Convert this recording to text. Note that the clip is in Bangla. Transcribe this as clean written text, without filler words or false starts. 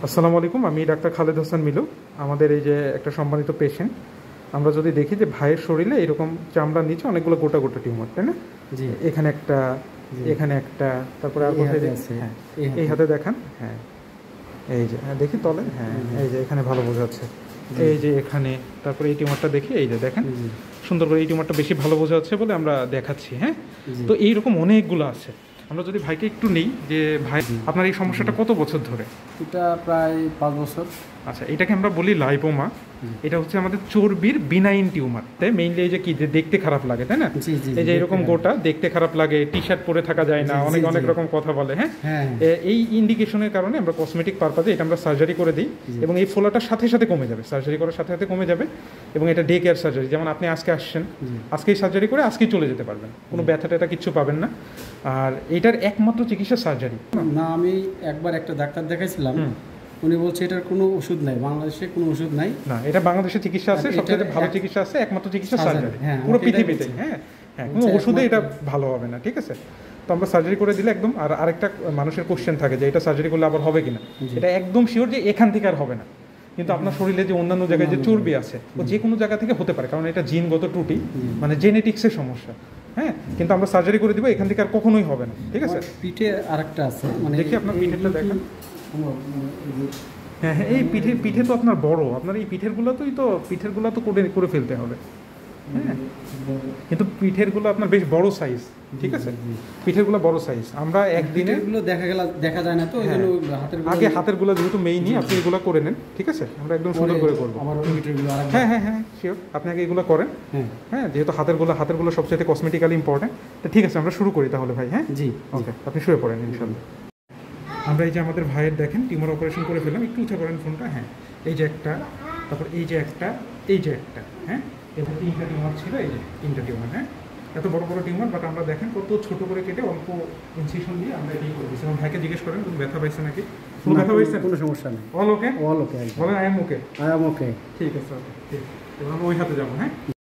আসসালামু আলাইকুম, আমি ডাক্তার খালেদ হাসান মিলু। আমাদের এই যে একটা সম্মানিত পেশেন্ট, আমরা যদি দেখি যে ভাইয়ের শরীরে এরকম চামড়ার নিচে অনেকগুলো গোটা গোটা টিউমার, তাই না? জি, এখানে একটা, এখানে একটা, তারপরে আর কোথায় আছে? হ্যাঁ, এই হাতে দেখান। হ্যাঁ, এই যে দেখি তলে। হ্যাঁ, এই যে এখানে ভালো বোঝা যাচ্ছে। এই যে এখানে, তারপরে এই টিউমারটা দেখি, এই যে দেখেন সুন্দর করে এই টিউমারটা বেশি ভালো বোঝা যাচ্ছে বলে আমরা দেখাচ্ছি। হ্যাঁ, তো এইরকম অনেকগুলো আছে। আমরা যদি ভাইকে একটু নেই যে ভাই আপনার এই সমস্যাটা কত বছর ধরে? এটা প্রায় 5 বছর। আচ্ছা, এটাকে আমরা বলি লাইপোমা। এটা হচ্ছে আমাদের চর্বির বিনাইন টিউমার, তাই মেইনলি এই যে কি যে দেখতে খারাপ লাগে, তাই না? এই যে এরকম গোটা দেখতে খারাপ লাগে, টি শার্ট পরে থাকা যায় না, অনেক অনেক রকম কথা বলে। হ্যাঁ, এই ইন্ডিকেশনের কারণে আমরা কসমেটিক পারপাজে এটা আমরা সার্জারি করে দিই এবং এই ফোলাটার সাথে সাথে কমে যাবে, সার্জারি করার সাথে সাথে কমে যাবে। এবং এটা ডে কেয়ার সার্জারি, যেমন আপনি আজকে আসছেন, আজকেই সার্জারি করে আজকেই চলে যেতে পারবেন, কোনো ব্যথা ট্যাথা কিচ্ছু পাবেন না। আর এটার একমাত্র চিকিৎসা সার্জারি না। আমি একবার একটা ডাক্তার দেখাইছিলাম, উনি বলছে এটার কোনো ওষুধ নাই, বাংলাদেশে কোনো ওষুধ নাই। না, এটা বাংলাদেশে চিকিৎসা আছে, সবচেয়ে ভালো চিকিৎসা আছে, একমাত্র চিকিৎসা সার্জারি পুরো পৃথিবীতে। হ্যাঁ হ্যাঁ, কোনো ওষুধে এটা ভালো হবে না, ঠিক আছে? তো আমরা সার্জারি করে দিলে একদম। আর আরেকটা মানুষের কোশ্চেন থাকে যে এটা সার্জারি করলে আবার হবে কিনা, এটা একদম শিওর যে এখান থেকে আর হবে না। কিন্তু আপনার শরীরে যে অন্যান্য জায়গায় যে চর্বি আছে ও যে কোনো জায়গা থেকে হতে পারে, কারণ এটা জিনগত ত্রুটি, মানে জেনেটিক্সের সমস্যা। হ্যাঁ, কিন্তু আমরা সার্জারি করে দিব, এখান থেকে আর কখনোই হবে না, ঠিক আছে? পিঠে আরেকটা আছে, মানে দেখি আপনার পিঠেরটা দেখেন। হ্যাঁ হ্যাঁ, এই পিঠে তো আপনার বড়, আপনার এই পিঠেরগুলো তো করে ফেলতে হবে। হ্যাঁ, কিন্তু পিঠেরগুলো আপনার বেশ বড় সাইজ, ঠিক আছে? পিঠেরগুলো বড় সাইজ। আমরা একদিনে দেখা যায় না, তো আগে হাতেরগুলো যেহেতু মেইনই, আপনি এগুলো করে নেন, ঠিক আছে? আমরা একদম সুন্দর করে করবো। হ্যাঁ হ্যাঁ হ্যাঁ, শিওর, আপনি আগে এগুলো করেন। হ্যাঁ, যেহেতু হাতেরগুলো সবচেয়ে কসমেটিক্যালি ইম্পর্টেন্ট। তো ঠিক আছে, আমরা শুরু করি তাহলে ভাই। হ্যাঁ জি, ওকে, আপনি শুয়ে পড়েন ইনশাল্লাহ। আমরা এই যে আমাদের ভাইয়ের দেখেন টিউমার অপারেশন করে ফেললাম, একটু উঠে পড়েন ফোনটা। হ্যাঁ, এই যে একটা, তারপর এই যে একটা, এই যে একটা। হ্যাঁ, এবার 3টা টিউমার ছিল, এই যে 3টা টিউমার। হ্যাঁ, এত বড় বড় টিউমার, বাট আমরা দেখেন কত ছোট করে কেটে অল্প ইনসিশন দিয়ে আমরা এটাই করে দিচ্ছি। এবং ভাইকে জিজ্ঞেস করেন কোনো ব্যথা পাইছে নাকি? কোনো ব্যথা পাইছে? কোনো সমস্যা নেই। অল ওকে, অল ওকে, বলেন I am okay. I am okay. ঠিক আছে, ওকে, ঠিক আছে। এবার আমরা ওই হাতে যাবো। হ্যাঁ।